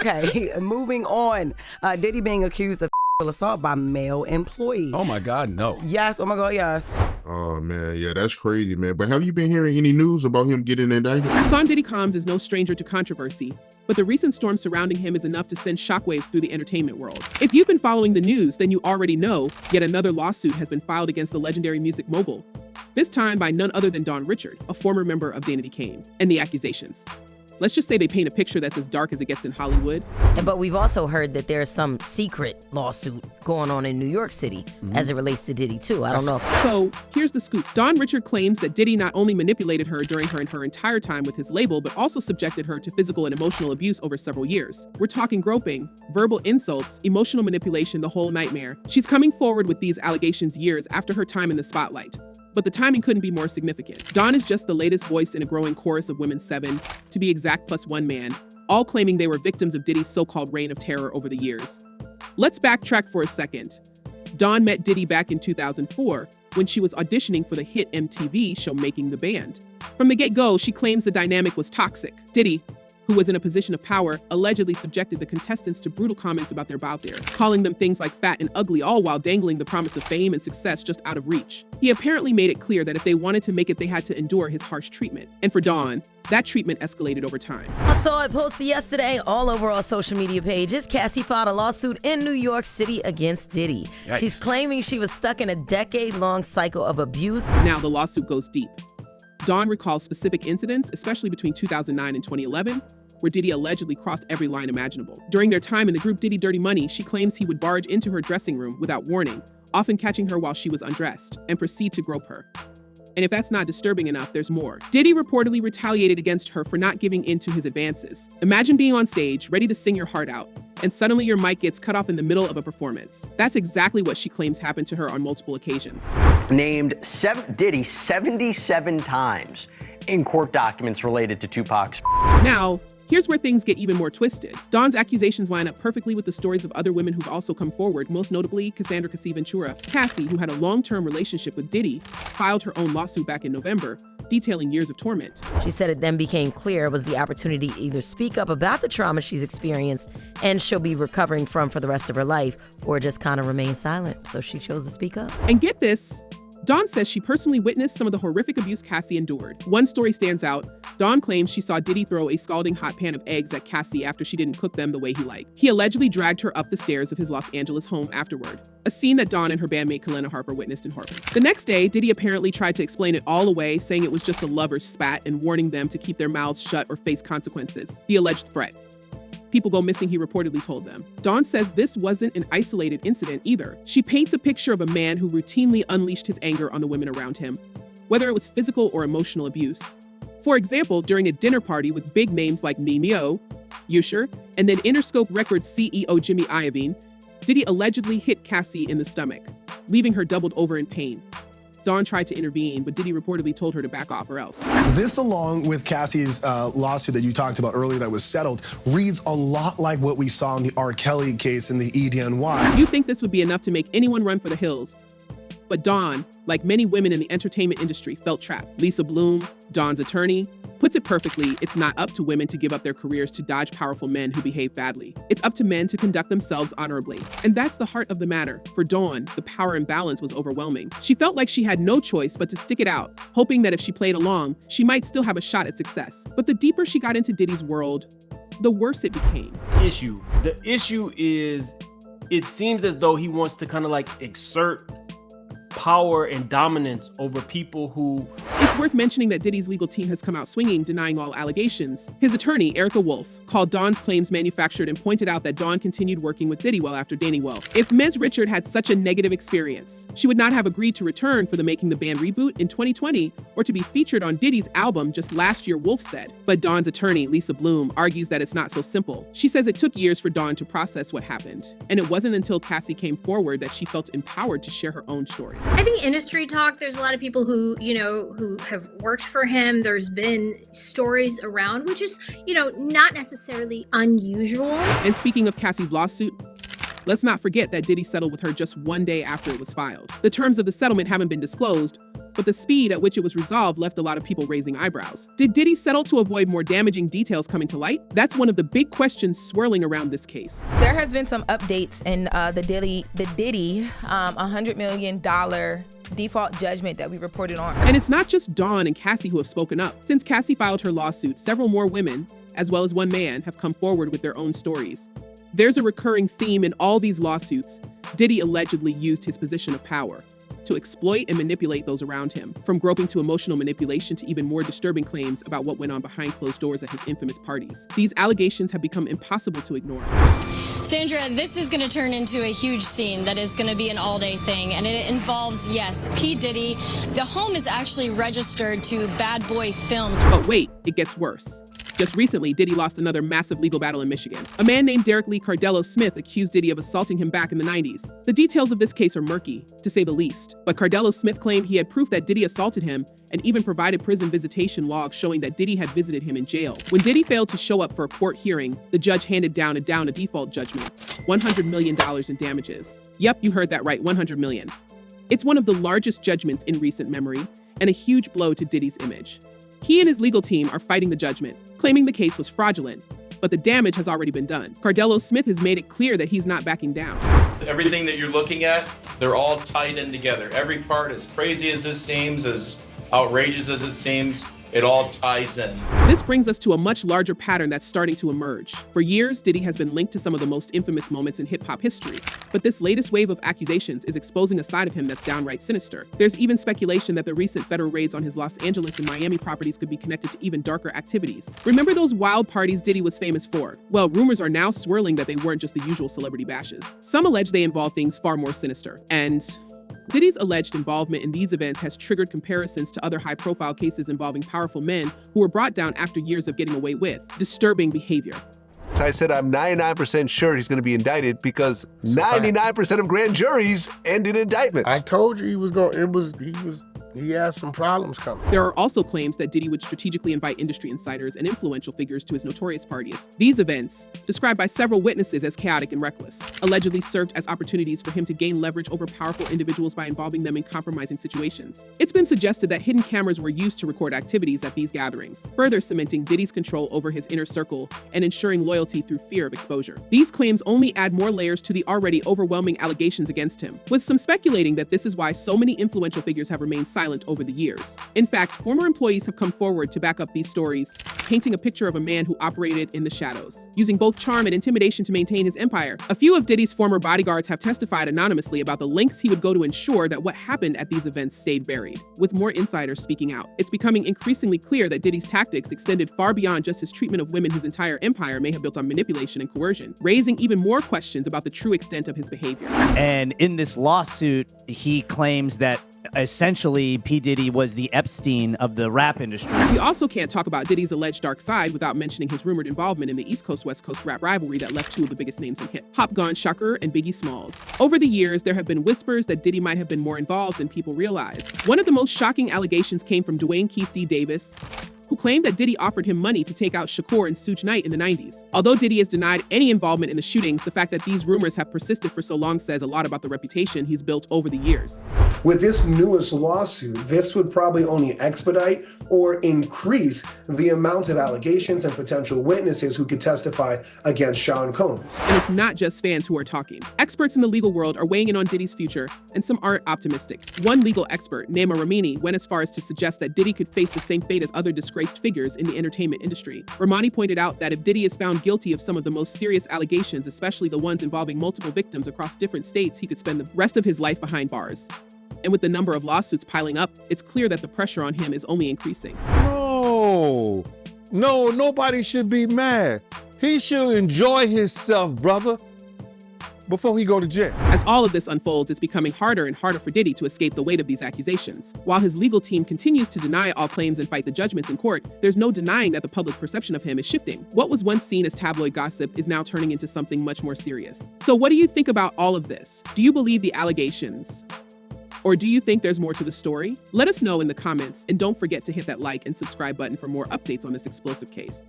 Okay, moving on. Diddy being accused of assault by male employee. Oh my God, no. Yes, oh my God, yes. Oh, man, yeah, that's crazy, man. But have you been hearing any news about him getting indicted? Son Diddy Combs is no stranger to controversy, but the recent storm surrounding him is enough to send shockwaves through the entertainment world. If you've been following the news, then you already know yet another lawsuit has been filed against the legendary music mogul, this time by none other than Don Richard, a former member of Danity Kane, and the accusations. Let's just say they paint a picture that's as dark as it gets in Hollywood. But we've also heard that there's some secret lawsuit going on in New York City as it relates to Diddy too. I don't know. So here's the scoop. Don Richard claims that Diddy not only manipulated her during her entire time with his label, but also subjected her to physical and emotional abuse over several years. We're talking groping, verbal insults, emotional manipulation, the whole nightmare. She's coming forward with these allegations years after her time in the spotlight. But the timing couldn't be more significant. Don is just the latest voice in a growing chorus of women 7, to be exact, plus one man, all claiming they were victims of Diddy's so-called reign of terror over the years. Let's backtrack for a second. Don met Diddy back in 2004 when she was auditioning for the hit MTV show Making the Band. From the get-go, she claims the dynamic was toxic. Diddy, who was in a position of power, allegedly subjected the contestants to brutal comments about their bout there, calling them things like fat and ugly, all while dangling the promise of fame and success just out of reach. He apparently made it clear that if they wanted to make it, they had to endure his harsh treatment. And for Dawn, that treatment escalated over time. I saw it posted yesterday all over our social media pages. Cassie filed a lawsuit in New York City against Diddy. Yikes. She's claiming she was stuck in a decade-long cycle of abuse. Now the lawsuit goes deep. Dawn recalls specific incidents, especially between 2009 and 2011, where Diddy allegedly crossed every line imaginable. During their time in the group Diddy Dirty Money, she claims he would barge into her dressing room without warning, often catching her while she was undressed, and proceed to grope her. And if that's not disturbing enough, there's more. Diddy reportedly retaliated against her for not giving in to his advances. Imagine being on stage, ready to sing your heart out, and suddenly your mic gets cut off in the middle of a performance. That's exactly what she claims happened to her on multiple occasions. Named Diddy 77 times in court documents related to Tupac's. Now, here's where things get even more twisted. Dawn's accusations line up perfectly with the stories of other women who've also come forward, most notably Cassandra Cassie Ventura. Cassie, who had a long-term relationship with Diddy, filed her own lawsuit back in November, detailing years of torment. She said it then became clear it was the opportunity to either speak up about the trauma she's experienced and she'll be recovering from for the rest of her life, or just kind of remain silent. So she chose to speak up. And get this, Dawn says she personally witnessed some of the horrific abuse Cassie endured. One story stands out. Dawn claims she saw Diddy throw a scalding hot pan of eggs at Cassie after she didn't cook them the way he liked. He allegedly dragged her up the stairs of his Los Angeles home afterward, a scene that Dawn and her bandmate Kalena Harper witnessed in Harper. The next day, Diddy apparently tried to explain it all away, saying it was just a lover's spat and warning them to keep their mouths shut or face consequences. The alleged threat. People go missing, he reportedly told them. Dawn says this wasn't an isolated incident either. She paints a picture of a man who routinely unleashed his anger on the women around him, whether it was physical or emotional abuse. For example, during a dinner party with big names like Mimeo, Usher, and then Interscope Records CEO Jimmy Iovine, Diddy allegedly hit Cassie in the stomach, leaving her doubled over in pain. Dawn tried to intervene, but Diddy reportedly told her to back off or else. This, along with Cassie's lawsuit that you talked about earlier that was settled, reads a lot like what we saw in the R. Kelly case in the EDNY. You'd think this would be enough to make anyone run for the hills. But Dawn, like many women in the entertainment industry, felt trapped. Lisa Bloom, Dawn's attorney, puts it perfectly, it's not up to women to give up their careers to dodge powerful men who behave badly. It's up to men to conduct themselves honorably. And that's the heart of the matter. For Dawn, the power imbalance was overwhelming. She felt like she had no choice but to stick it out, hoping that if she played along, she might still have a shot at success. But the deeper she got into Diddy's world, the worse it became. The issue is, it seems as though he wants to kind of like exert power and dominance over people who... It's worth mentioning that Diddy's legal team has come out swinging, denying all allegations. His attorney, Erica Wolf, called Dawn's claims manufactured and pointed out that Dawn continued working with Diddy well after dating well. If Ms. Richard had such a negative experience, she would not have agreed to return for the Making the Band reboot in 2020 or to be featured on Diddy's album just last year, Wolf said. But Dawn's attorney, Lisa Bloom, argues that it's not so simple. She says it took years for Dawn to process what happened, and it wasn't until Cassie came forward that she felt empowered to share her own story. I think industry talk, there's a lot of people who, who have worked for him. There's been stories around, which is, not necessarily unusual. And speaking of Cassie's lawsuit, let's not forget that Diddy settled with her just one day after it was filed. The terms of the settlement haven't been disclosed, but the speed at which it was resolved left a lot of people raising eyebrows. Did Diddy settle to avoid more damaging details coming to light? That's one of the big questions swirling around this case. There has been some updates in the Diddy $100 million default judgment that we reported on. And it's not just Dawn and Cassie who have spoken up. Since Cassie filed her lawsuit, several more women, as well as one man, have come forward with their own stories. There's a recurring theme in all these lawsuits. Diddy allegedly used his position of power to exploit and manipulate those around him, from groping to emotional manipulation to even more disturbing claims about what went on behind closed doors at his infamous parties. These allegations have become impossible to ignore. Sandra, this is going to turn into a huge scene that is going to be an all-day thing, and it involves, yes, P. Diddy. The home is actually registered to Bad Boy Films. But wait, it gets worse. Just recently, Diddy lost another massive legal battle in Michigan. A man named Derek Lee Cardello Smith accused Diddy of assaulting him back in the 90s. The details of this case are murky, to say the least. But Cardello Smith claimed he had proof that Diddy assaulted him and even provided prison visitation logs showing that Diddy had visited him in jail. When Diddy failed to show up for a court hearing, the judge handed down a default judgment, $100 million in damages. Yep, you heard that right, $100 million. It's one of the largest judgments in recent memory and a huge blow to Diddy's image. He and his legal team are fighting the judgment, claiming the case was fraudulent, but the damage has already been done. Cardello Smith has made it clear that he's not backing down. Everything that you're looking at, they're all tied in together. Every part, as crazy as this seems, as outrageous as it seems, it all ties in. This brings us to a much larger pattern that's starting to emerge. For years, Diddy has been linked to some of the most infamous moments in hip-hop history. But this latest wave of accusations is exposing a side of him that's downright sinister. There's even speculation that the recent federal raids on his Los Angeles and Miami properties could be connected to even darker activities. Remember those wild parties Diddy was famous for? Well, rumors are now swirling that they weren't just the usual celebrity bashes. Some allege they involve things far more sinister. And Diddy's alleged involvement in these events has triggered comparisons to other high-profile cases involving powerful men who were brought down after years of getting away with disturbing behavior. I said I'm 99% sure he's going to be indicted because 99% of grand juries end in indictments. I told you he has some problems coming. There are also claims that Diddy would strategically invite industry insiders and influential figures to his notorious parties. These events, described by several witnesses as chaotic and reckless, allegedly served as opportunities for him to gain leverage over powerful individuals by involving them in compromising situations. It's been suggested that hidden cameras were used to record activities at these gatherings, further cementing Diddy's control over his inner circle and ensuring loyalty through fear of exposure. These claims only add more layers to the already overwhelming allegations against him, with some speculating that this is why so many influential figures have remained silent over the years. In fact, former employees have come forward to back up these stories, painting a picture of a man who operated in the shadows, using both charm and intimidation to maintain his empire. A few of Diddy's former bodyguards have testified anonymously about the lengths he would go to ensure that what happened at these events stayed buried, with more insiders speaking out. It's becoming increasingly clear that Diddy's tactics extended far beyond just his treatment of women. His entire empire may have built on manipulation and coercion, raising even more questions about the true extent of his behavior. And in this lawsuit, he claims that essentially P. Diddy was the Epstein of the rap industry. We also can't talk about Diddy's alleged dark side without mentioning his rumored involvement in the East Coast-West Coast rap rivalry that left two of the biggest names in hip-hop gone, Shakur and Biggie Smalls. Over the years, there have been whispers that Diddy might have been more involved than people realize. One of the most shocking allegations came from Dwayne Keefe D. Davis, who claimed that Diddy offered him money to take out Shakur and Suge Knight in the 90s. Although Diddy has denied any involvement in the shootings, the fact that these rumors have persisted for so long says a lot about the reputation he's built over the years. With this newest lawsuit, this would probably only expedite or increase the amount of allegations and potential witnesses who could testify against Sean Combs. And it's not just fans who are talking. Experts in the legal world are weighing in on Diddy's future, and some aren't optimistic. One legal expert, Naima Ramini, went as far as to suggest that Diddy could face the same fate as other disgraced figures in the entertainment industry. Ramani pointed out that if Diddy is found guilty of some of the most serious allegations, especially the ones involving multiple victims across different states, he could spend the rest of his life behind bars. And with the number of lawsuits piling up, it's clear that the pressure on him is only increasing. No, nobody should be mad. He should enjoy himself, brother, before he go to jail. As all of this unfolds, it's becoming harder and harder for Diddy to escape the weight of these accusations. While his legal team continues to deny all claims and fight the judgments in court, there's no denying that the public perception of him is shifting. What was once seen as tabloid gossip is now turning into something much more serious. So what do you think about all of this? Do you believe the allegations? Or do you think there's more to the story? Let us know in the comments, and don't forget to hit that like and subscribe button for more updates on this explosive case.